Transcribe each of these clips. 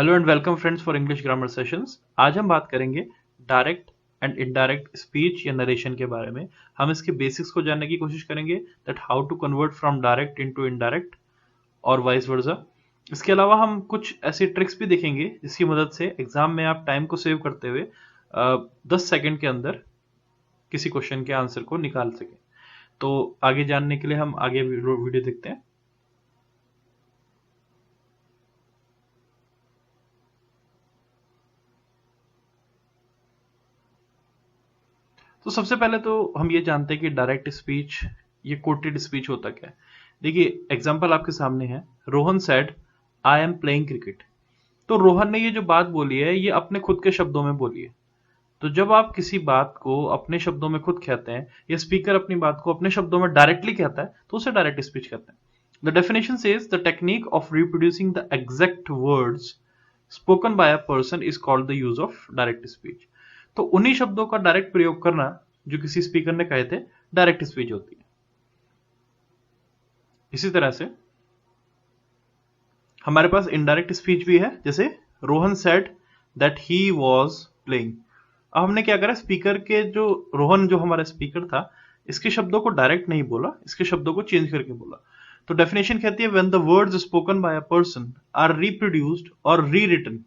Hello and welcome friends for English grammar sessions. आज हम बात करेंगे डायरेक्ट एंड इनडायरेक्ट स्पीच या नरेशन के बारे में। हम इसके बेसिक्स को जानने की कोशिश करेंगे that how to convert from direct into indirect और वाइस वर्सा। इसके अलावा हम कुछ ऐसी ट्रिक्स भी देखेंगे जिसकी मदद से एग्जाम में आप टाइम को सेव करते हुए 10 सेकंड के अंदर किसी क्वेश्चन के आंसर को निकाल सकें। तो आगे जानने के लिए हम आगे वीडियो देखते हैं। तो सबसे पहले तो हम ये जानते हैं कि डायरेक्ट स्पीच ये कोटेड स्पीच होता क्या है। देखिए एग्जांपल आपके सामने है, Rohan said I am playing cricket. तो रोहन ने ये जो बात बोली है ये अपने खुद के शब्दों में बोली है। तो जब आप किसी बात को अपने शब्दों में खुद कहते हैं या स्पीकर अपनी बात को अपने शब्दों में डायरेक्टली कहता है तो उसे डायरेक्ट स्पीच कहते हैं। The definition says the technique of reproducing the exact words spoken by a person is called the use of direct speech. तो उन्हीं शब्दों का डायरेक्ट प्रयोग करना जो किसी स्पीकर ने कहे थे डायरेक्ट स्पीच होती है। इसी तरह से हमारे पास इनडायरेक्ट स्पीच भी है, जैसे Rohan said that he was playing. अब हमने क्या करा, स्पीकर के जो रोहन जो हमारा स्पीकर था इसके शब्दों को डायरेक्ट नहीं बोला, इसके शब्दों को चेंज करके बोला। तो डेफिनेशन कहती है when the words spoken by a person are reproduced or rewritten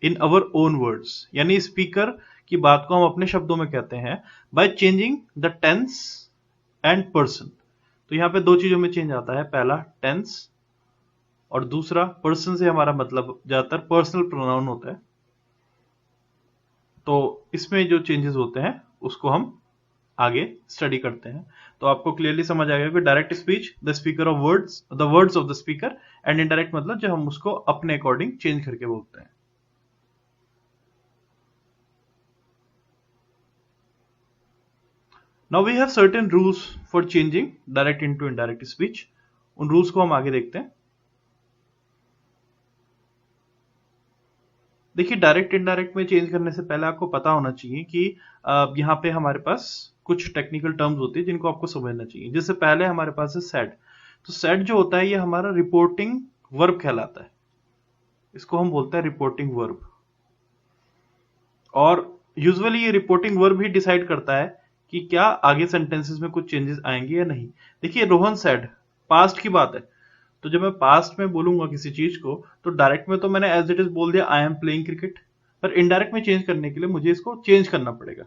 in our own words, यानी स्पीकर की बात को हम अपने शब्दों में कहते हैं by changing the tense and person. तो यहां पे दो चीजों में चेंज आता है, पहला टेंस और दूसरा पर्सन से हमारा मतलब ज्यादातर पर्सनल प्रोनाउन होता है। तो इसमें जो चेंजेस होते हैं उसको हम आगे स्टडी करते हैं। तो आपको क्लियरली समझ आएगा कि direct speech the speaker of words, the words of the speaker, and indirect मतलब जब हम उसको अपने अकॉर्डिंग चेंज करके बोलते हैं। Now we have certain rules for changing direct into indirect speech. उन रूल्स को हम आगे देखते हैं। देखिए डायरेक्ट इनडायरेक्ट में चेंज करने से पहले आपको पता होना चाहिए कि यहाँ पे हमारे पास कुछ टेक्निकल टर्म्स होती है जिनको आपको समझना चाहिए। जिससे पहले हमारे पास है सेड। तो सेड जो होता है ये हमारा रिपोर्टिंग वर्ब कहलाता है, इसको हम बोलते हैं रिपोर्टिंग वर्ब। और यूजुअली ये रिपोर्टिंग वर्ब ही डिसाइड करता है कि क्या आगे सेंटेंसेस में कुछ चेंजेस आएंगे या नहीं। देखिए रोहन सेड पास्ट की बात है, तो जब मैं पास्ट में बोलूंगा किसी चीज को तो डायरेक्ट में तो मैंने एज इट इज बोल दिया आई एम प्लेइंग क्रिकेट, पर इनडायरेक्ट में चेंज करने के लिए मुझे इसको चेंज करना पड़ेगा।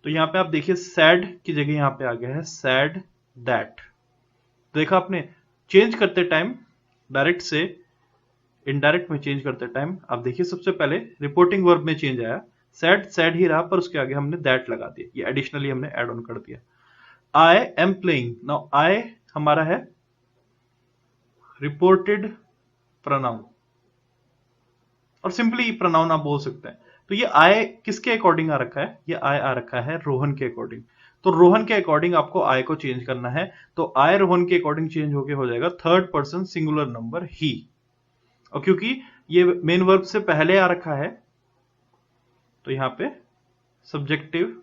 तो यहाँ पे आप देखिए सैड की जगह यहाँ पे आ गया है सैड दैट। देखा आपने, चेंज करते टाइम डायरेक्ट से इनडायरेक्ट में चेंज करते टाइम आप देखिए सबसे पहले रिपोर्टिंग वर्ब में चेंज आया, सैड सैड ही रहा पर उसके आगे हमने दैट लगा दिया, ये एडिशनली हमने ऐड ऑन कर दिया। I am playing, now I हमारा है रिपोर्टेड प्रोनाउन और सिंपली प्रोनाउन आप बोल सकते हैं। तो ये आई किसके अकॉर्डिंग आ रखा है, ये आई आ रखा है रोहन के अकॉर्डिंग। तो रोहन के अकॉर्डिंग आपको आई को चेंज करना है। तो आई रोहन के अकॉर्डिंग चेंज होके हो जाएगा थर्ड पर्सन सिंगुलर नंबर ही। और क्योंकि ये मेन वर्ब से पहले आ रखा है तो यहां पे सब्जेक्टिव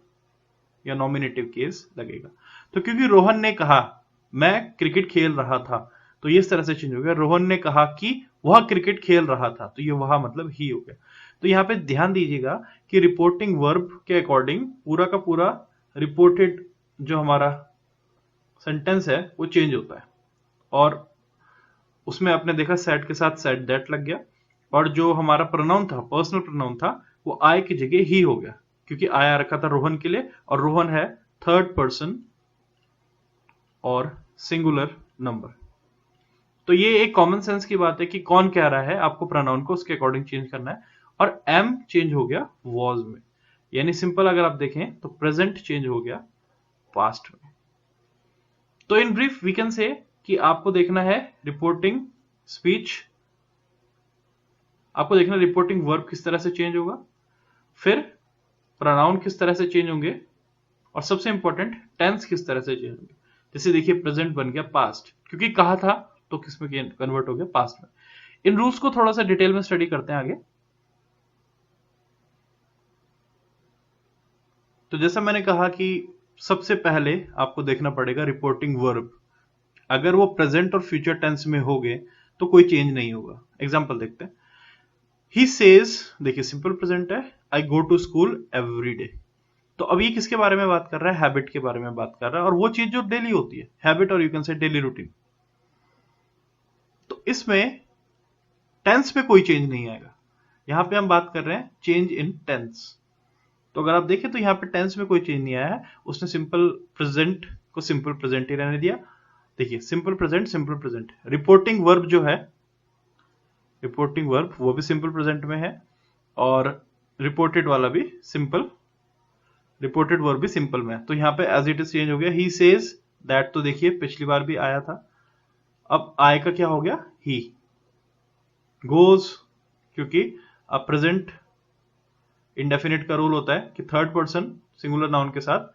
या नॉमिनेटिव केस लगेगा। तो क्योंकि रोहन ने कहा मैं क्रिकेट खेल रहा था तो ये इस तरह से चेंज हो गया, रोहन ने कहा कि वह क्रिकेट खेल रहा था, तो ये वह मतलब ही हो गया। तो यहाँ पे ध्यान दीजिएगा कि रिपोर्टिंग वर्ब के अकॉर्डिंग पूरा का पूरा रिपोर्टेड जो हमारा सेंटेंस है वो चेंज होता है। और उसमें आपने देखा सेड के साथ सेड दैट लग गया और जो हमारा प्रोनाउन था पर्सनल प्रोनाउन था वो आई की जगह ही हो गया, क्योंकि आई आ रखा था रोहन के लिए और रोहन है थर्ड पर्सन और सिंगुलर नंबर। तो ये एक कॉमन सेंस की बात है कि कौन कह रहा है, आपको प्रोनाउन को उसके अकॉर्डिंग चेंज करना है। और एम चेंज हो गया वॉज में, यानी सिंपल अगर आप देखें तो प्रेजेंट चेंज हो गया पास्ट में। तो in brief we can say कि आपको देखना है रिपोर्टिंग स्पीच, आपको देखना रिपोर्टिंग वर्ब किस तरह से चेंज होगा, फिर प्रोनाउन किस तरह से चेंज होंगे, और सबसे इंपॉर्टेंट टेंस किस तरह से चेंज होंगे। जैसे देखिए प्रेजेंट बन गया पास्ट, क्योंकि कहा था तो किसमें कन्वर्ट हो गया पास्ट में। इन रूल्स को थोड़ा सा डिटेल में स्टडी करते हैं आगे। तो जैसा मैंने कहा कि सबसे पहले आपको देखना पड़ेगा रिपोर्टिंग वर्ब, अगर वो प्रेजेंट और फ्यूचर टेंस में हो गए तो कोई चेंज नहीं होगा। एग्जांपल देखते हैं, ही सेज, देखिए सिंपल प्रेजेंट है, I go to school every day. तो अब ये किसके बारे में बात कर रहा है? हैबिट के बारे में बात कर रहा है, और वो चीज जो डेली होती है, हैबिट, और यू कैन से डेली रूटीन। तो इसमें टेंस में कोई चेंज नहीं आएगा। यहां पे हम बात कर रहे हैं चेंज इन टेंस। तो अगर आप देखें तो यहां पे टेंस में कोई चेंज नहीं आया है, उसने सिंपल प्रेजेंट को सिंपल प्रेजेंट ही रहने दिया। देखिए simple present, simple present. Reporting verb जो है, रिपोर्टिंग वर्ब वो भी सिंपल प्रेजेंट में है, और रिपोर्टेड वाला भी सिंपल, रिपोर्टेड वर्ब भी सिंपल में है। तो यहाँ पे एज इट इज चेंज हो गया। ही सेज दैट, तो देखिए पिछली बार भी आया था, अब आय का क्या हो गया? ही। गोज, क्योंकि अब प्रेजेंट इंडेफिनिट का रूल होता है कि थर्ड पर्सन सिंगुलर नाउन के साथ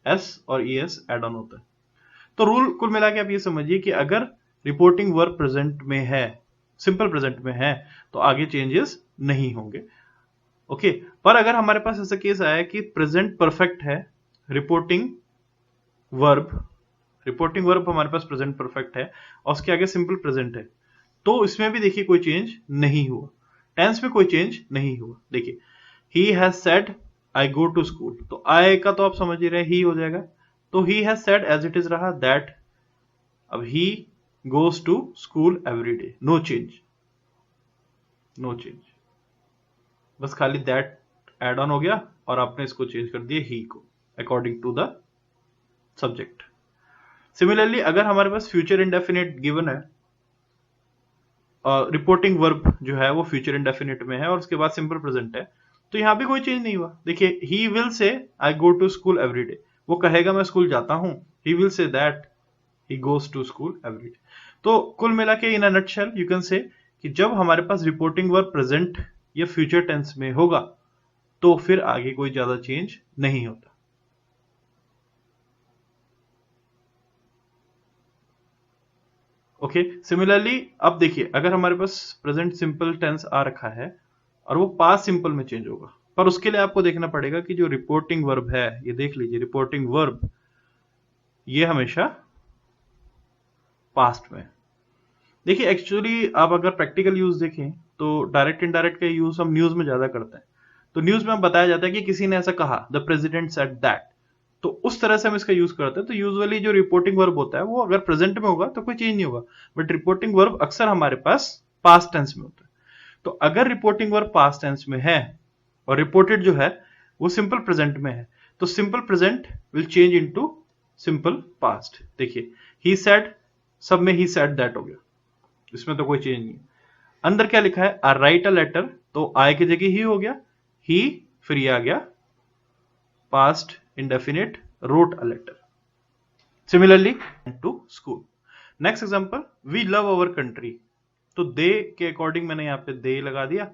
एस और ई एस एड ऑन होता है। तो रूल कुल मिला के आप ये समझिए कि अगर रिपोर्टिंग वर्ब प्रेजेंट में है, सिंपल प्रेजेंट में है, तो आगे चेंजेस नहीं होंगे। ओके, पर अगर हमारे पास ऐसा केस आया कि प्रेजेंट परफेक्ट है, रिपोर्टिंग वर्ब हमारे पास प्रेजेंट परफेक्ट है, और उसके आगे सिंपल प्रेजेंट है, तो इसमें भी देखिए कोई चेंज नहीं हुआ, टेंस में कोई चेंज नहीं हुआ। देखिए he has said I go to school, तो आई का तो आप समझ ही रहे, ही हो जाएगा। तो he has said as it is रहा दैट, अब he goes to school every day, no change, no change, बस खाली दैट एड ऑन हो गया और आपने इसको चेंज कर दिया ही को according to the subject. Similarly अगर हमारे पास फ्यूचर इंडेफिनिट गिवन है, रिपोर्टिंग वर्ब जो है वो फ्यूचर इंडेफिनिट में है और उसके बाद सिंपल प्रेजेंट है, तो यहां भी कोई चेंज नहीं हुआ। देखिए he will say I go to school every day, वो कहेगा मैं स्कूल जाता हूं, he will say that he goes to school every day. तो कुल मिला के in a nutshell you can say कि जब हमारे पास रिपोर्टिंग वर्ब प्रेजेंट या फ्यूचर टेंस में होगा तो फिर आगे कोई ज्यादा चेंज नहीं होता। ओके, सिमिलरली अब देखिए अगर हमारे पास प्रेजेंट सिंपल टेंस आ रखा है और वो पास्ट सिंपल में चेंज होगा, पर उसके लिए आपको देखना पड़ेगा कि जो रिपोर्टिंग वर्ब है, ये देख लीजिए रिपोर्टिंग वर्ब ये हमेशा पास्ट में। देखिए एक्चुअली आप अगर प्रैक्टिकल यूज देखें तो डायरेक्ट इनडायरेक्ट का यूज हम न्यूज में ज्यादा करते हैं। तो न्यूज में बताया जाता है कि किसी ने ऐसा कहा, द प्रेसिडेंट सेड दैट, तो उस तरह से हम इसका यूज करते हैं। तो यूजुअली जो रिपोर्टिंग वर्ब होता है वो अगर प्रेजेंट में होगा तो कोई चेंज नहीं होगा, बट रिपोर्टिंग वर्ब अक्सर हमारे पास पास्ट टेंस में होता है। तो अगर रिपोर्टिंग वर्ब पास्ट टेंस में है और रिपोर्टेड जो है वो सिंपल प्रेजेंट में है, तो simple present will change into simple past. देखिए ही सेड, सब में ही सेड दैट हो गया, इसमें तो कोई चेंज नहीं है। अंदर क्या लिखा है? आई राइट अ लेटर, तो आई की जगह ही हो गया, ही, फिर ये आ गया past indefinite, wrote a letter. Similarly to school. Next example, we love our country, तो दे के अकॉर्डिंग मैंने यहां पे दे लगा दिया,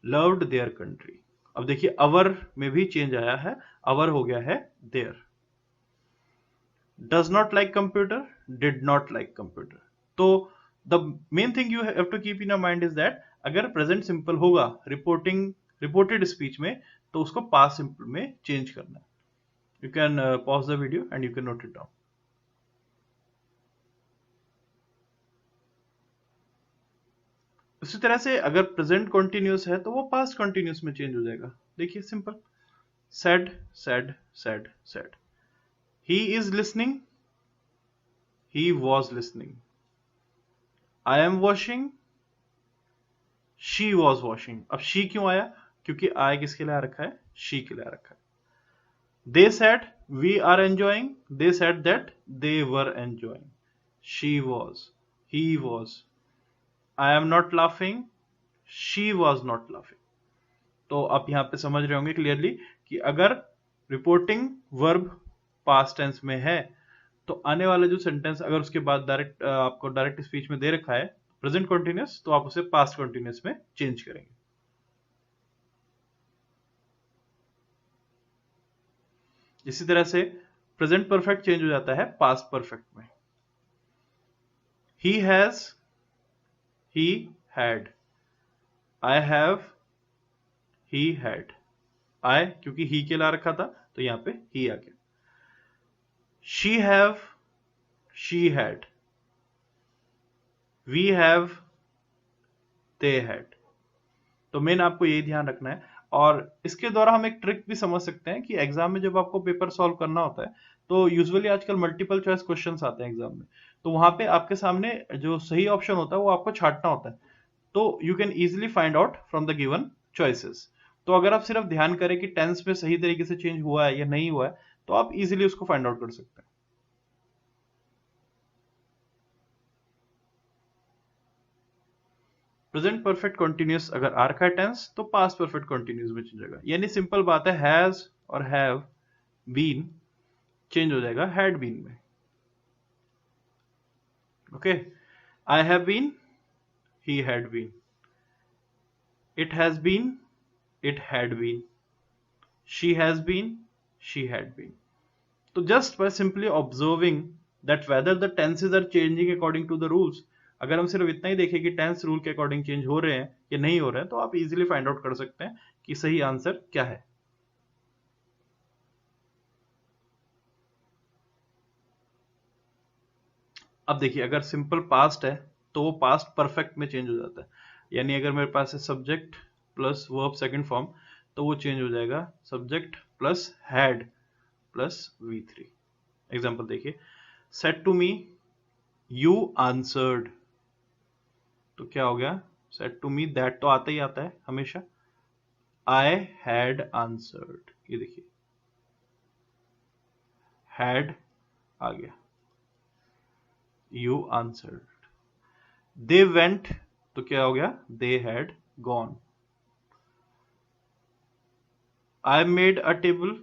लव्ड देयर कंट्री। अब देखिए अवर में भी चेंज आया है, अवर हो गया है there. Does not like computer, did not like computer. तो the main thing you have to keep in your mind is that अगर प्रेजेंट सिंपल होगा रिपोर्टेड स्पीच में, तो उसको पास्ट सिंपल में चेंज करना है। You can pause the video and you can note it down. उसी तरह से अगर प्रेजेंट कॉन्टिन्यूस है तो वो पास्ट कॉन्टिन्यूस में चेंज हो जाएगा। देखिए simple, said said said said, he is listening, he was listening, I am washing, she was washing. अब शी क्यों आया? क्योंकि आई किसके लिए आ रखा है? शी के लिए आ रखा है। They said we are enjoying, they said that they were enjoying, she was, he was, I am not laughing, she was not laughing. तो आप यहां पे समझ रहे होंगे क्लियरली कि अगर रिपोर्टिंग वर्ब पास्ट टेंस में है तो आने वाला जो सेंटेंस अगर उसके बाद डायरेक्ट आपको डायरेक्ट स्पीच में दे रखा है प्रेजेंट कॉन्टिन्यूस, तो आप उसे पास्ट कॉन्टिन्यूस में चेंज करेंगे। इसी तरह से प्रेजेंट परफेक्ट चेंज हो जाता है पास्ट परफेक्ट में। He has, he had, I have, he had. I क्योंकि ही के ला रखा था तो यहां पे ही आ गया। She have, she had, we have, they had, तो मेन आपको यही ध्यान रखना है। और इसके द्वारा हम एक ट्रिक भी समझ सकते हैं कि एग्जाम में जब आपको पेपर सॉल्व करना होता है तो यूजुअली आजकल मल्टीपल चॉइस क्वेश्चंस आते हैं एग्जाम में, तो वहां पे आपके सामने जो सही ऑप्शन होता है वो आपको छांटना होता है, तो you can easily find out from the given choices. तो अगर आप सिर्फ ध्यान करें कि टेंस में सही तरीके से चेंज हुआ है या नहीं हुआ है तो आप इजिली उसको फाइंड आउट कर सकते हैं। प्रेजेंट परफेक्ट कंटिन्यूअस अगर आर का टेंस तो पास्ट परफेक्ट कंटिन्यूअस में चेंज होगा, यानी सिंपल बात है, हैज और हैव बीन चेंज हो जाएगा हैड बीन में। Okay, I have been, he had been, it has been, it had been, she has been, she had been. तो just by simply observing that whether the tenses are changing according to the rules, अगर हम सिर्फ इतना ही देखें कि tense rule के according change हो रहे हैं या नहीं हो रहे हैं तो आप इजीली फाइंड आउट कर सकते हैं कि सही आंसर क्या है। अब देखिए, अगर सिंपल पास्ट है तो वो पास्ट परफेक्ट में चेंज हो जाता है, यानी अगर मेरे पास है subject plus verb second form तो वो चेंज हो जाएगा subject plus had plus V3। Example देखिए, said to me you answered, तो क्या हो गया, सेड टू मी, दैट तो आता ही आता है हमेशा, आई हैड आंसर्ड, ये देखिए हैड आ गया, यू आंसर्ड। दे वेंट, तो क्या हो गया, they had gone. I made a table,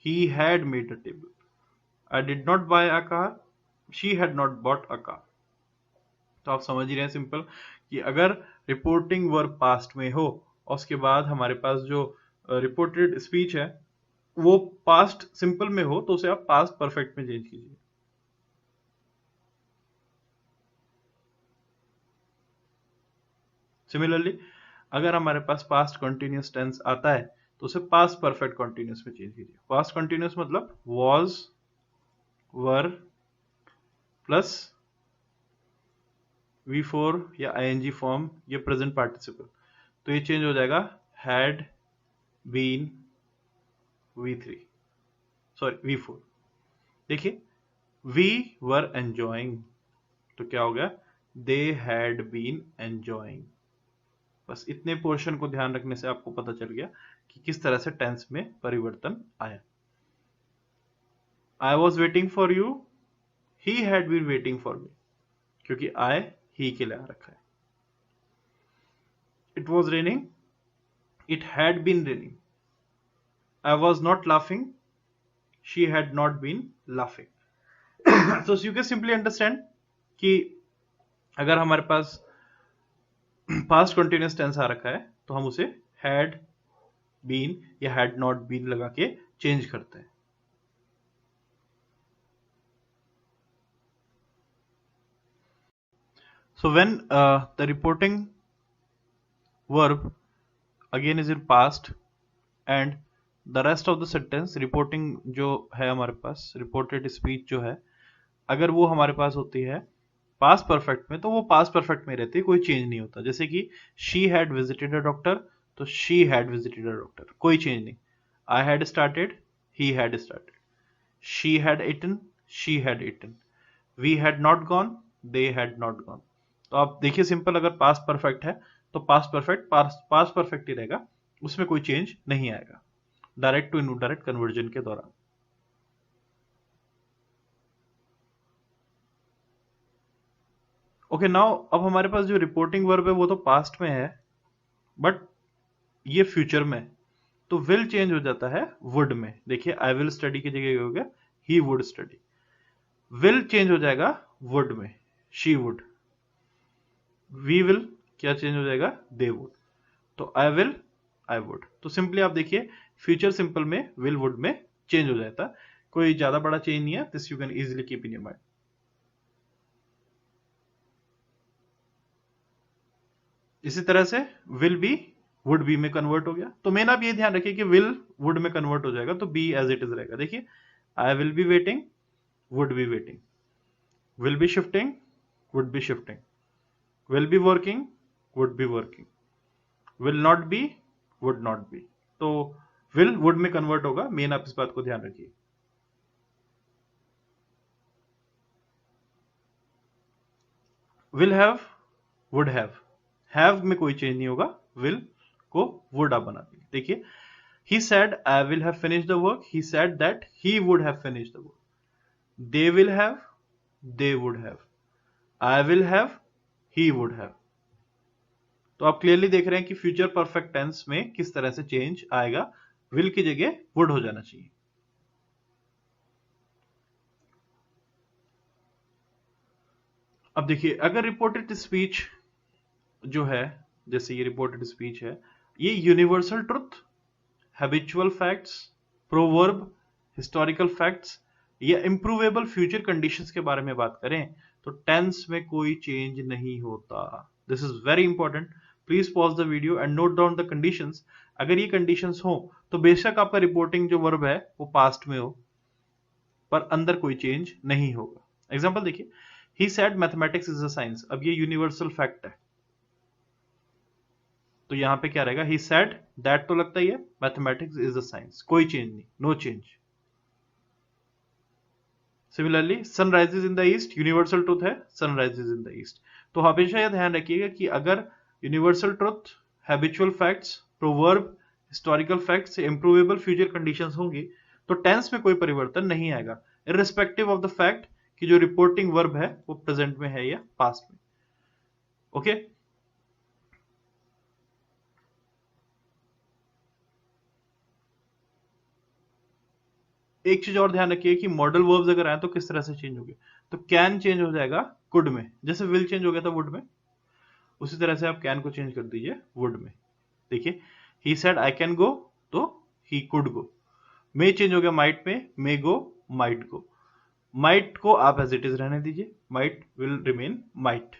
he had made a table. I did not buy a car, she had not bought a car. तो आप समझ ही रहे हैं सिंपल कि अगर रिपोर्टिंग वर्ब पास्ट में हो और उसके बाद हमारे पास जो रिपोर्टेड स्पीच है वो पास्ट सिंपल में हो तो उसे आप पास्ट परफेक्ट में चेंज कीजिए। सिमिलरली अगर हमारे पास पास्ट कंटिन्यूअस टेंस आता है तो उसे पास्ट परफेक्ट कंटिन्यूअस में चेंज कीजिए। पास्ट कंटिन्यूअस मतलब वॉज, वर प्लस V4 या ing फॉर्म या प्रेजेंट पार्टिसिपल, तो ये चेंज हो जाएगा had been V3, sorry V4। देखिए, वी वर एंजॉइंग, तो क्या हो गया, दे हैड बीन एंजॉइंग। बस इतने पोर्शन को ध्यान रखने से आपको पता चल गया कि किस तरह से टेंस में परिवर्तन आया। I was waiting for you, he had been waiting for me, क्योंकि आई ही के लिए आ रखा है। It was raining, it had been raining. I was not laughing, she had not been laughing. तो यू कैन सिंपली अंडरस्टैंड कि अगर हमारे पास पास्ट कंटिन्यूअस टेंस आ रखा है तो हम उसे हैड बीन या हैड नॉट बीन लगा के चेंज करते हैं। So when the reporting verb again is in past and the rest of the sentence reporting जो है हमारे पास reported speech जो है अगर वो हमारे पास होती है पास्ट परफेक्ट में तो वो पास्ट परफेक्ट में रहती है, कोई चेंज नहीं होता। जैसे कि she had visited a doctor तो she had visited a doctor, कोई चेंज नहीं। I had started, he had started. She had eaten, she had eaten. We had not gone, they had not gone. तो आप देखिए simple, अगर past perfect है तो past perfect past perfect ही रहेगा, उसमें कोई चेंज नहीं आएगा डायरेक्ट टू इनडायरेक्ट कन्वर्जन के दौरान। ओके नाउ, अब हमारे पास जो रिपोर्टिंग वर्ब है वो तो पास्ट में है बट ये फ्यूचर में, तो विल चेंज हो जाता है वुड में। देखिए, आई विल स्टडी की जगह हो गया he would study. Will change हो जाएगा वुड में, शी वुड। वी विल क्या चेंज हो जाएगा, दे वुड। तो आई विल, आई वुड। तो सिंपली आप देखिए फ्यूचर सिंपल में विल वुड में चेंज हो जाता है, कोई ज्यादा बड़ा चेंज नहीं है। This you can easily keep in your mind. इसी तरह से विल बी वुड बी में कन्वर्ट हो गया। तो मेन आप ये ध्यान रखिए कि विल वुड में कन्वर्ट हो जाएगा तो बी एज इट इज रहेगा। देखिए, I will be waiting, would be waiting. Will be shifting, would be shifting. Will be working, would be working. Will not be, would not be. तो will would में convert होगा, main आप इस बात को ध्यान रखिए। विल हैव, वुड हैव में कोई चेंज नहीं होगा, विल को वुड आप बना देंगे। देखिए, he said I will have finished the work, he said that he would have finished the work, they will have, they would have, I will have, he would have। तो आप clearly देख रहे हैं कि फ्यूचर परफेक्ट टेंस में किस तरह से चेंज आएगा, विल की जगह वुड हो जाना चाहिए। अब देखिए, अगर रिपोर्टेड स्पीच जो है, जैसे ये रिपोर्टेड स्पीच है, ये universal truth, habitual facts, proverb, historical facts या इंप्रूवेबल फ्यूचर कंडीशंस के बारे में बात करें तो टेंस में कोई चेंज नहीं होता। This is very important. Please pause the video and note down the conditions. अगर ये कंडीशंस हो तो बेशक आपका रिपोर्टिंग जो वर्ब है वो पास्ट में हो, पर अंदर कोई चेंज नहीं होगा। एग्जाम्पल देखिए, he said mathematics is a science. अब ये यूनिवर्सल फैक्ट है, तो यहां पे क्या रहेगा, ही सेड, दैट तो लगता ही है, मैथमेटिक्स इज अ साइंस, कोई चेंज नहीं, no change. Similarly sunrises in the east, universal truth है, सनराइजेज इन द ईस्ट। तो हमेशा यह ध्यान रखिएगा कि अगर universal truth, habitual facts, proverb, historical facts, improbable future conditions होंगी तो टेंस में कोई परिवर्तन नहीं आएगा, इररिस्पेक्टिव ऑफ द फैक्ट कि जो रिपोर्टिंग वर्ब है वो प्रेजेंट में है या पास्ट में। Okay okay? एक चीज और ध्यान रखिए कि मॉडल वर्ब्स अगर आए तो किस तरह से चेंज होंगे। तो कैन चेंज हो जाएगा कुड में, जैसे विल चेंज हो गया था वुड में, उसी तरह से आप कैन को चेंज कर दीजिए वुड में। देखिए, he said I can go, तो he could go. May change हो गया माइट में, मे गो, माइट गो। माइट को आप एज इट इज रहने दीजिए, माइट विल रिमेन माइट।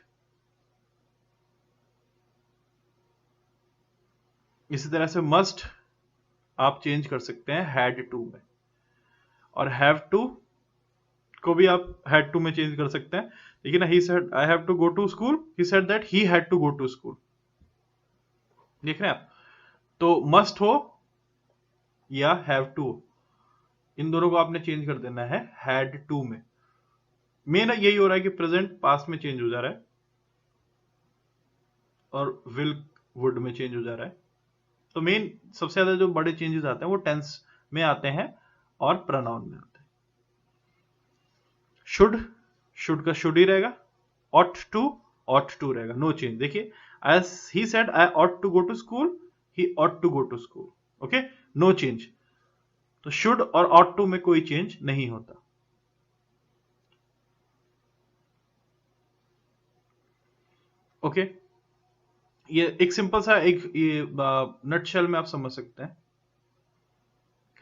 इसी तरह से मस्ट आप चेंज कर सकते हैं हैड टू में, और हैव टू को भी आप हैड टू में चेंज कर सकते हैं। देखिए ना, he said I have to go to school, he said that he had to go to school. देख रहे हैं आप, तो मस्ट हो या हैव टू हो, इन दोनों को आपने चेंज कर देना है हैड टू में। मेन यही हो रहा है कि प्रेजेंट पास्ट में चेंज हो जा रहा है और विल वुड में चेंज हो जा रहा है। तो मेन सबसे ज्यादा जो बड़े चेंजेस आते हैं वो टेंस में आते हैं और प्रोनाउन में आते हैं। शुड का शुड ही रहेगा, ऑट टू रहेगा, नो चेंज। देखिए, as he said I ought to go to school, he ought to go to school. Okay, no change. तो शुड और ऑट टू में कोई चेंज नहीं होता। ओके, ये एक सिंपल सा एक नटशेल में आप समझ सकते हैं।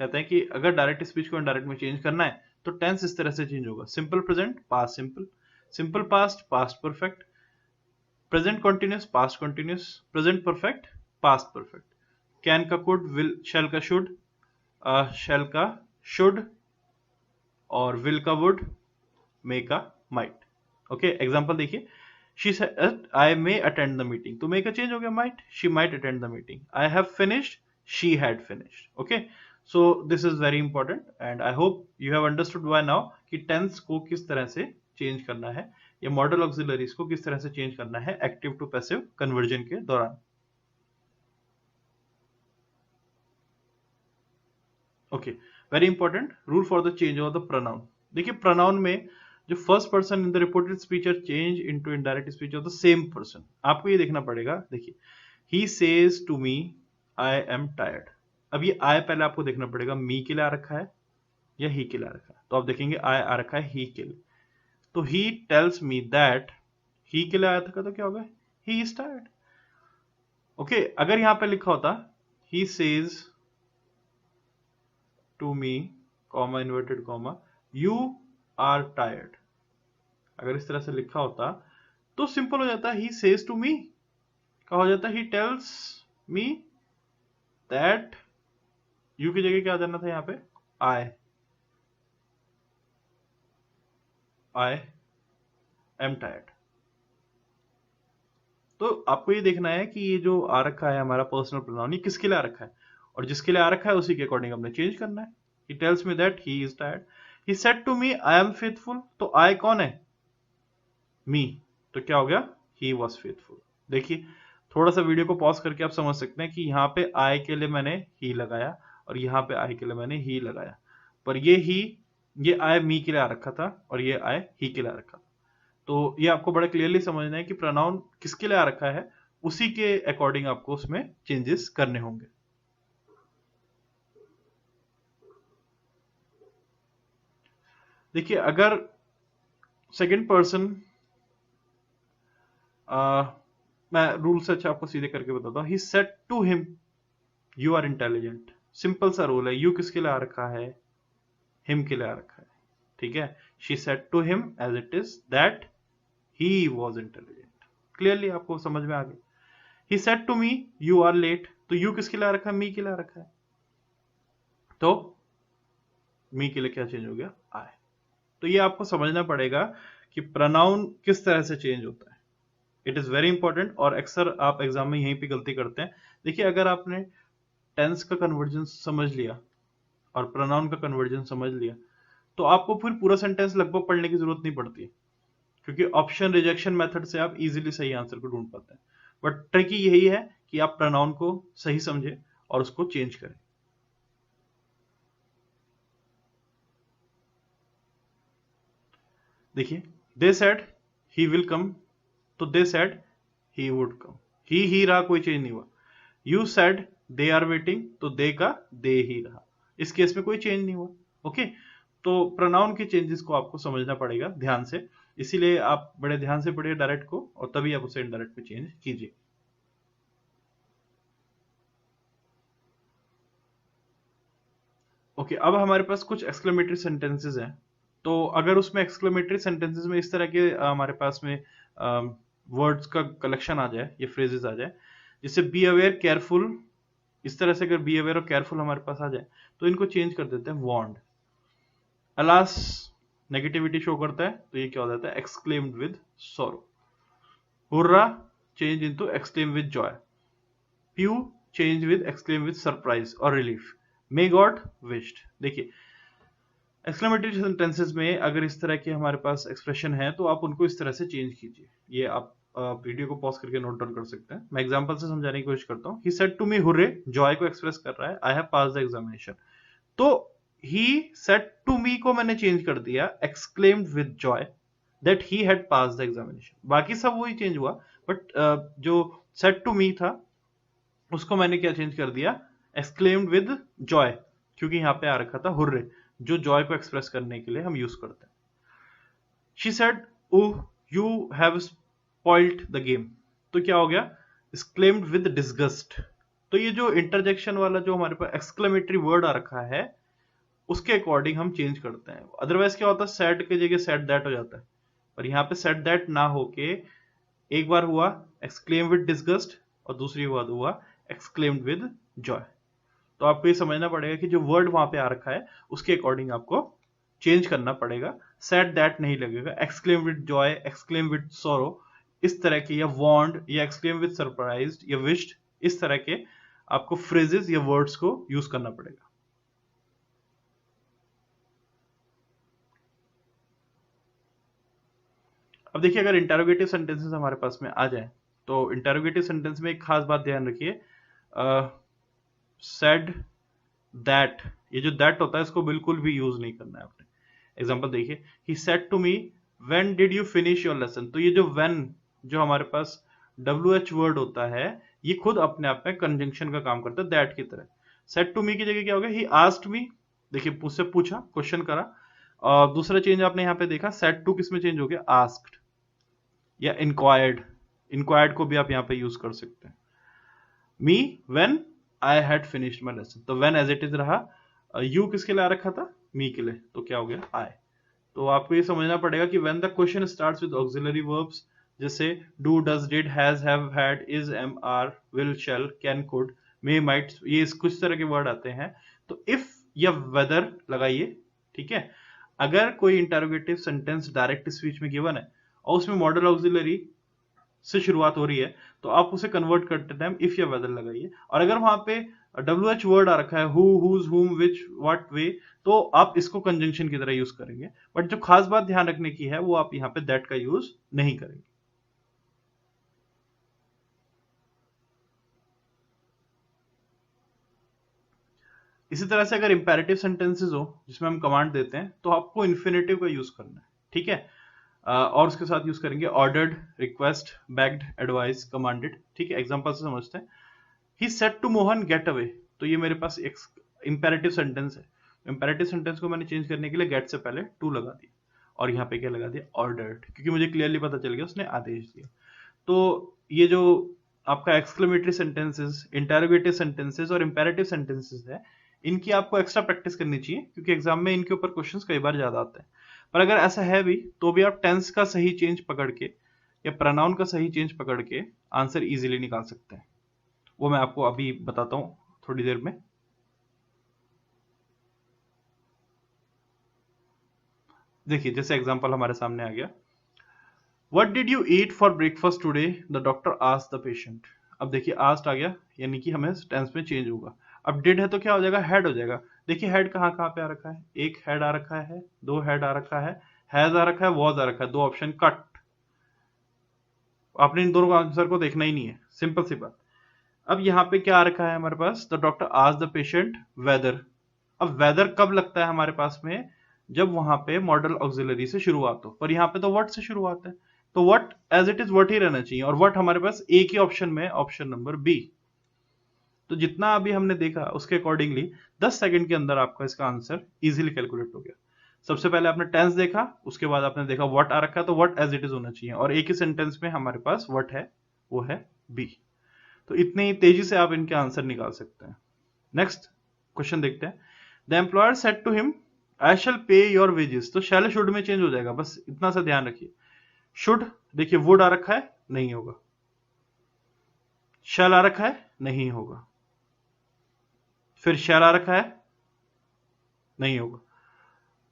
कहते हैं कि अगर डायरेक्ट स्पीच को इनडायरेक्ट में चेंज करना है तो टेंस इस तरह से चेंज होगा, simple present, past simple, simple past, past perfect, present continuous, past continuous, present perfect, past perfect. Can का कुड, विल, शैल का शुड, शैल का शुड, और विल का वुड, मे का माइट। ओके, एग्जांपल देखिए, she said I may attend the meeting, तो मे का change हो गया might, she might attend the meeting. I have finished, she had finished. Okay, so this is very important and I hope you have understood by now कि tense को किस तरह से change करना है या मॉडल ऑक्सिलरीज को किस तरह से चेंज करना है एक्टिव टू पैसिव कन्वर्जन के दौरान। Okay, very important rule for the change of the pronoun. देखिए, प्रोनाउन में जो first person in the reported speech are change into indirect speech of the same person, आपको ये देखना पड़ेगा। देखिए, he says to me I am tired. अब ये आई पहले आपको देखना पड़ेगा, मी के लिए आ रखा है या ही के लिए आ रखा है। तो आप देखेंगे आई आ रखा है ही के लिए, तो ही टेल्स मी दैट, ही के लिए आया था तो क्या होगा, ही इज टायर्ड। ओके, अगर यहां पे लिखा होता he says to me, comma inverted comma, you are tired, अगर इस तरह से लिखा होता तो सिंपल हो जाता, ही सेज टू मी का हो जाता ही टेल्स मी दैट, यू की जगह क्या आ जाना था यहां पे, आई एम टायर्ड। तो आपको ये देखना है कि ये जो आ रखा है हमारा पर्सनल प्रोनाउन, ये किसके लिए आ रखा है, और जिसके लिए आ रखा है उसी के अकॉर्डिंग हमने चेंज करना है। He tells me that he is tired, he said to me I am faithful, तो आई कौन है, मी, तो क्या हो गया, ही वॉज फेथफुल। देखिए थोड़ा सा वीडियो को पॉज करके आप समझ सकते हैं कि यहाँ पे आई के लिए मैंने ही लगाया और यहाँ पे आई के लिए मैंने ही लगाया, पर ये आई मी के लिए आ रखा था और ये आई ही के लिए आ रखा था। तो ये आपको बड़ा क्लियरली समझना है कि प्रोनाउन किसके लिए आ रखा है, उसी के अकॉर्डिंग आपको उसमें चेंजेस करने होंगे। देखिए अगर सेकंड पर्सन, मैं रूल से अच्छा आपको सीधे करके बताता हूं, he said to him you are intelligent, simple सा रूल है, यू किसके लिए आ रखा है, हिम के लिए आ रखा है, ठीक है। She said to him as it is that he was intelligent, clearly आपको समझ में आ गया। He said to me you are late, तो यू किसके लिए आ रखा है, मी के लिए आ रखा है, तो मी के लिए क्या चेंज हो गया, आए। तो ये आपको समझना पड़ेगा कि प्रोनाउन किस तरह से चेंज होता है, इट इज वेरी इंपॉर्टेंट, और अक्सर आप एग्जाम में यहीं पे गलती करते हैं। देखिए अगर आपने टेंस का कन्वर्जन समझ लिया और प्रोनाउन का कन्वर्जन समझ लिया, तो आपको फिर पूरा सेंटेंस लगभग पढ़ने की जरूरत नहीं पड़ती, क्योंकि ऑप्शन रिजेक्शन मेथड से आप इजीली सही आंसर को ढूंढ पाते हैं। बट ट्रिक यही है कि आप प्रोनाउन को सही समझें और उसको चेंज करें। देखिए they said he will come, तो they said he would come, ही रहा, कोई चेंज नहीं हुआ। You said they are waiting, तो दे का दे ही रहा, इस केस में कोई चेंज नहीं हुआ। ओके, तो प्रोनाउन के चेंजेस को आपको समझना पड़ेगा ध्यान से, इसीलिए आप बड़े ध्यान से पढ़िए डायरेक्ट को, और तभी आप उसे इनडायरेक्ट में चेंज कीजिए। ओके, अब हमारे पास कुछ एक्सक्लेमेटरी सेंटेंसेस हैं, तो अगर उसमें एक्सक्लेमेटरी सेंटेंसेस में इस तरह के हमारे पास में वर्ड्स का कलेक्शन आ जाए, ये फ्रेजेस आ जाए, जैसे बी अवेयर केयरफुल, इस तरह से अगर बी अवेयर और केयरफुल हमारे पास आ जाए, तो इनको चेंज कर देते हैं वार्नड। अलास नेगेटिविटी शो करता है, तो ये क्या हो जाता है, exclaimed with sorrow. Hurrah change into exclaim with joy. Phew change with exclaim with surprise or relief. May God wished. देखिए एक्सक्लेमेटरी सेंटेंसेस में अगर इस तरह के हमारे पास एक्सप्रेशन है, तो आप उनको इस तरह से चेंज कीजिए। ये आप वीडियो को पॉज करके नोट डाउन कर सकते हैं, मैं एग्जांपल से समझाने की कोशिश करता हूँ। He said to me hurray, joy को एक्सप्रेस कर रहा है, I have pass the examination, तो ही सेड टू मी को मैंने चेंज कर दिया exclaimed with Joy that he had pass the examination. बाकी सब वही चेंज हुआ, बट जो सेड टू मी था उसको मैंने क्या चेंज कर दिया, एक्सक्लेम्ड विद जॉय, क्योंकि यहां पे आ रखा था हुर्रे, जो जॉय को एक्सप्रेस करने के लिए हम यूज करते हैं। She said oh you have spoiled the game, तो क्या हो गया, एक्सक्लेम्ड विद डिसगस्ट। तो ये जो इंटरजेक्शन वाला जो हमारे पास एक्सक्लेमेटरी वर्ड आ रखा है, उसके अकॉर्डिंग हम चेंज करते हैं। अदरवाइज क्या होता है, सैड के जगह सैड दैट हो जाता है, पर यहाँ पे सैड दैट ना होके एक बार हुआ एक्सक्लेम विद डिसगस्ट और दूसरी बार हुआ एक्सक्लेम्ड विद जॉय। तो आपको ये समझना पड़ेगा कि जो वर्ड वहां पे आ रखा है उसके अकॉर्डिंग आपको चेंज करना पड़ेगा, सैड दैट नहीं लगेगा, exclaim with Joy, exclaim with sorrow, इस तरह के, या वॉन्ड, या एक्सक्लेम विद सरप्राइज्ड, या विश्ड, इस तरह के आपको फ्रेजेस या वर्ड्स को यूज करना पड़ेगा। अब देखिए अगर इंटेरोगेटिव सेंटेंसेस हमारे पास में आ जाए, तो इंटेरोगेटिव सेंटेंस में एक खास बात ध्यान रखिए, सेड दैट, ये जो दैट होता है इसको बिल्कुल भी यूज नहीं करना है आपने। एग्जांपल देखिए, he said to me when did you finish your lesson, तो ये जो व्हेन जो हमारे पास WH वर्ड होता है, ये खुद अपने आप में कंजंक्शन का काम करता है दैट की तरह। सेड टू मी की जगह क्या होगा, ही आस्क्ड मी, देखिए मुझसे पूछा, क्वेश्चन करा, और दूसरा चेंज आपने यहाँ पे देखा, सेड टू किस में चेंज हो गया, आस्क्ड, या इंक्वायर्ड, इंक्वायर्ड को भी आप यहाँ पे यूज कर सकते हैं। Me when I had finished my lesson, तो व्हेन एज इट इज रहा, यू किसके लिए आ रखा था, मी के लिए, तो क्या हो गया, आई। तो आपको ये समझना पड़ेगा कि when the question starts with auxiliary verbs, जैसे do, does, did, has, have, had, is, am, are, will, shall, can, could, may, might, ये कुछ तरह के वर्ड आते हैं, तो इफ या वेदर लगाइए, ठीक है। अगर कोई इंटरोगेटिव सेंटेंस डायरेक्ट स्पीच में गिवन है और उसमें मॉडल ऑक्सिलरी से शुरुआत हो रही है तो आप उसे कन्वर्ट करते टाइम इफ या वेदर लगाइए। और अगर वहां पे WH वर्ड आ रखा है, हु, हुज, हुम, विच, व्हाट, वे, तो आप इसको कंजंक्शन की तरह यूज करेंगे। बट जो खास बात ध्यान रखने की है वो आप यहाँ पे दैट का यूज नहीं करेंगे। इसी तरह से अगर इंपेरेटिव सेंटेंसेस हो जिसमें हम कमांड देते हैं तो आपको इन्फिनेटिव का यूज करना है, ठीक है। और उसके साथ यूज करेंगे ordered, request, begged, advise, commanded, ठीक है। एग्जांपल से समझते हैं। He said to Mohan get away, तो ये मेरे पास एक इंपेरेटिव सेंटेंस है। इंपेरेटिव सेंटेंस को मैंने चेंज करने के लिए गेट से पहले टू लगा दिया और यहाँ पे क्या लगा दिया, ऑर्डर्ड, क्योंकि मुझे क्लियरली पता चल गया उसने आदेश दिया। तो ये जो आपका एक्सक्लेमेटरी सेंटेंसेस, इंटेरोगेटिव सेंटेंसेस और इंपेरेटिव सेंटेंसेस है, इनकी आपको एक्स्ट्रा प्रैक्टिस करनी चाहिए क्योंकि एग्जाम में इनके ऊपर क्वेश्चंस कई बार ज्यादा आते हैं। पर अगर ऐसा है भी तो भी आप टेंस का सही चेंज पकड़ के या प्रोनाउन का सही चेंज पकड़ के आंसर इजीली निकाल सकते हैं। वो मैं आपको अभी बताता हूं थोड़ी देर में। देखिए जैसे एग्जांपल हमारे सामने आ गया, what did you eat for breakfast today, the doctor asked the patient. अब देखिए आस्क्ड आ गया यानी कि हमें टेंस में चेंज होगा। अब डिड है तो क्या हो जाएगा, हैड हो जाएगा। देखिए हैड कहाँ कहाँ पे आ रखा है, एक हैड आ रखा है, दो हैड आ रखा है, हैज आ रखा है, वॉज आ रखा है, दो ऑप्शन कट। आपने इन दोनों आंसर को देखना ही नहीं है, सिंपल सी बात। अब यहाँ पे क्या आ रखा है हमारे पास, the doctor asked the patient whether. अब वेदर कब लगता है हमारे पास में, जब वहां पे मॉडल ऑक्सिलरी से शुरुआत हो, पर यहाँ पे तो व्हाट से शुरुआत है, तो what as it is what ही रहना चाहिए। और व्हाट हमारे पास एक ही ऑप्शन में, ऑप्शन नंबर बी। तो जितना अभी हमने देखा उसके अकॉर्डिंगली 10 सेकंड के अंदर आपका इसका आंसर इजीली कैलकुलेट हो गया। सबसे पहले आपने टेंस देखा, उसके बाद आपने देखा व्हाट आ रखा है तो व्हाट एज इट इज होना चाहिए, और एक ही सेंटेंस में हमारे पास व्हाट है, वो है बी। तो इतनी ही तेजी से आप इनके आंसर निकाल सकते हैं। नेक्स्ट क्वेश्चन देखते हैं। The employer said to him I shall pay your wages, तो शैल शुड में चेंज हो जाएगा, बस इतना सा ध्यान रखिए। शुड देखिए वुड आ रखा है, नहीं होगा। शैल आ रखा है, नहीं होगा। फिर शैल आ रखा है, नहीं होगा,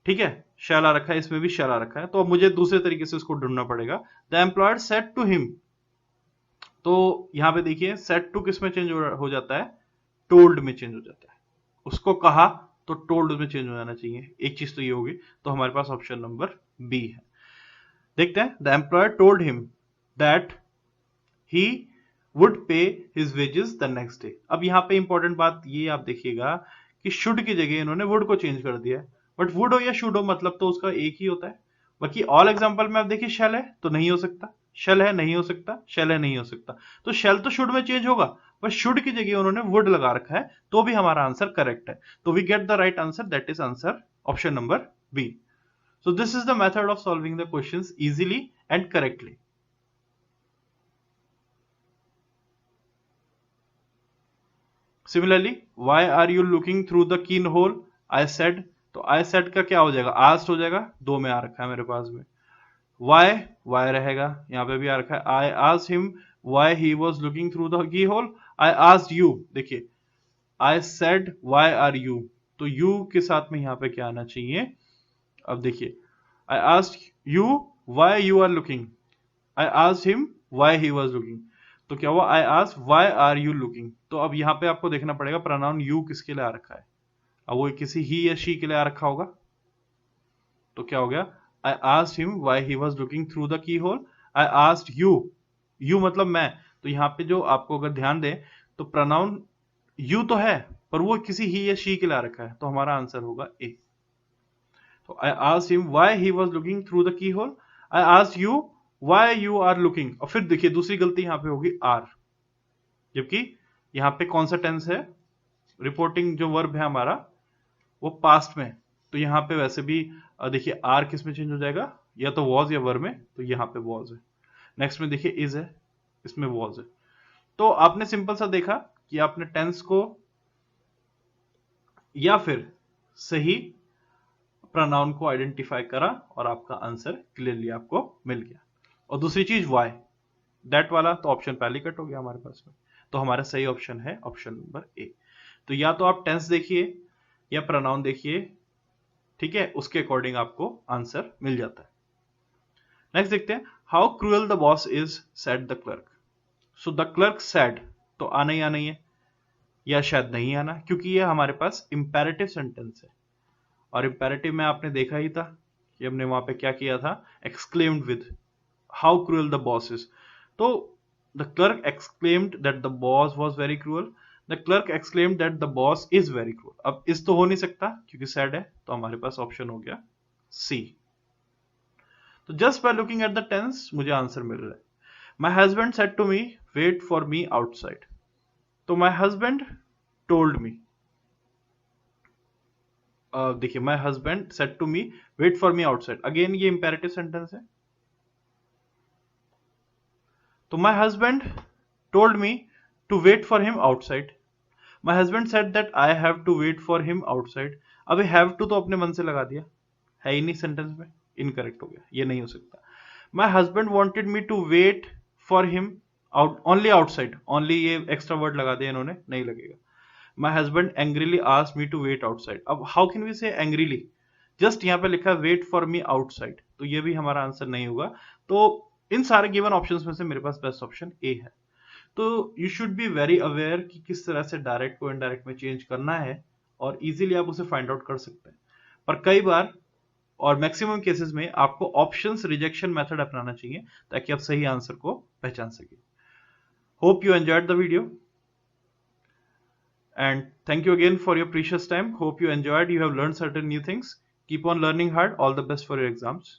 ठीक है। शैल आ रखा है, इसमें भी शैल आ रखा है, तो अब मुझे दूसरे तरीके से इसको ढूंढना पड़ेगा। The employer said to him, तो यहां पे देखिए सेड टू किस में चेंज हो जाता है, टोल्ड में चेंज हो जाता है। उसको कहा तो टोल्ड में चेंज हो जाना चाहिए, एक चीज तो ये होगी। तो हमारे पास ऑप्शन नंबर बी है। देखते हैं। The employer told him that he would pay his wages the next day. अब यहाँ पे इंपॉर्टेंट बात ये आप देखिएगा कि शुड की जगह इन्होंने वुड को चेंज कर दिया है। बट वुड हो या शुड हो मतलब तो उसका एक ही होता है। बाकी ऑल एग्जांपल में आप देखिए शैल है तो नहीं हो सकता, शैल है नहीं हो सकता, शैल है नहीं हो सकता। तो शैल तो शुड में चेंज होगा, पर शुड की जगह उन्होंने वुड लगा रखा है, तो भी हमारा आंसर करेक्ट है। तो we get the right answer, that is answer option number B. So this is the method of solving the questions easily and correctly. Similarly, why are you looking through the keyhole? I said, तो I said का क्या हो जाएगा, asked हो जाएगा, दो में आ रखा है मेरे पास में। Why रहेगा, यहाँ पे भी आ रखा है। I asked him why he was looking through the keyhole. I asked you, देखिए I said why are you, तो you के साथ में यहाँ पे क्या आना चाहिए। अब देखिए I asked you why you are looking. I asked him why he was looking. तो क्या हुआ, I asked why are you looking. तो अब यहाँ पे आपको देखना पड़ेगा प्रोनाउन you किसके लिए आ रखा है। अब वो किसी ही या she के लिए आ रखा होगा, तो क्या हो गया, I asked him why he was looking through the keyhole. I asked you, you मतलब मैं, तो यहाँ पे जो आपको अगर ध्यान दें तो प्रोनाउन you तो है पर वो किसी ही या she के लिए आ रखा है, तो हमारा आंसर होगा ए। So I asked him why he was looking through the keyhole. I asked you why you are looking. और फिर देखिए दूसरी गलती यहाँ पे होगी are, जबकि यहाँ पे कौन सा टेंस है, रिपोर्टिंग जो वर्ब है हमारा वो पास्ट में, तो यहाँ पे वैसे भी देखिए आर किस में चेंज हो जाएगा, या तो वॉज या वर्ब में, तो यहाँ पे वॉज है। नेक्स्ट में देखिए इज है, इसमें वॉज है। तो आपने सिंपल सा देखा कि आपने टेंस को या फिर सही प्रोनाउन को आइडेंटिफाई करा और आपका आंसर क्लियरली आपको मिल गया। और दूसरी चीज वाई, दैट वाला तो ऑप्शन पहले कट हो गया हमारे पास में, तो हमारा सही ऑप्शन है ऑप्शन नंबर ए। तो या तो आप टेंस देखिए या प्रोनाउन देखिए, ठीक है, उसके अकॉर्डिंग आपको आंसर मिल जाता है। नेक्स्ट देखते हैं, how cruel the boss is said the clerk. So the clerk said, तो आना ही आना ही है, या शायद नहीं आना, क्योंकि ये हमारे पास इंपेरेटिव सेंटेंस है, और इंपेरेटिव में आपने देखा ही था कि हमने वहां पे क्या किया था, exclaimed with how cruel the boss is. तो the clerk exclaimed that the boss was very cruel, the clerk exclaimed that the boss is very cruel. अब इस तो हो नहीं सकता क्योंकि सैड है, तो हमारे पास ऑप्शन हो गया सी। तो just by looking at the tense मुझे आंसर मिल रहा है। My husband said to me wait for me outside, तो माई हस्बैंड टोल्ड मी, देखिए my husband said to me wait for me outside, again ये imperative sentence है। तो my husband told me to wait for him outside, my husband said that I have to wait for him outside. अब have to तो अपने मन से लगा दिया, है ही नहीं सेंटेंस में, इनकरेक्ट हो गया, ये नहीं हो सकता। My husband wanted me to wait for him out only outside, only ये एक्स्ट्रा वर्ड लगा दिया इन्होंने, नहीं लगेगा। My husband angrily asked me to wait outside, अब how can we say angrily, just यहाँ पे लिखा है वेट फॉर मी आउटसाइड, तो ये भी हमारा आंसर नहीं होगा। तो इन सारे गिवन ऑप्शंस में से मेरे पास बेस्ट ऑप्शन ए है। तो you should be very aware कि किस तरह से डायरेक्ट को इनडायरेक्ट में चेंज करना है, और इजीली आप उसे फाइंड आउट कर सकते हैं। पर कई बार और मैक्सिमम केसेस में आपको ऑप्शंस रिजेक्शन मेथड अपनाना चाहिए ताकि आप सही आंसर को पहचान सके। Hope you enjoyed the video and thank you again for your precious time. Hope you enjoyed, you have learned certain new things. Keep on learning hard. All the best for your exams.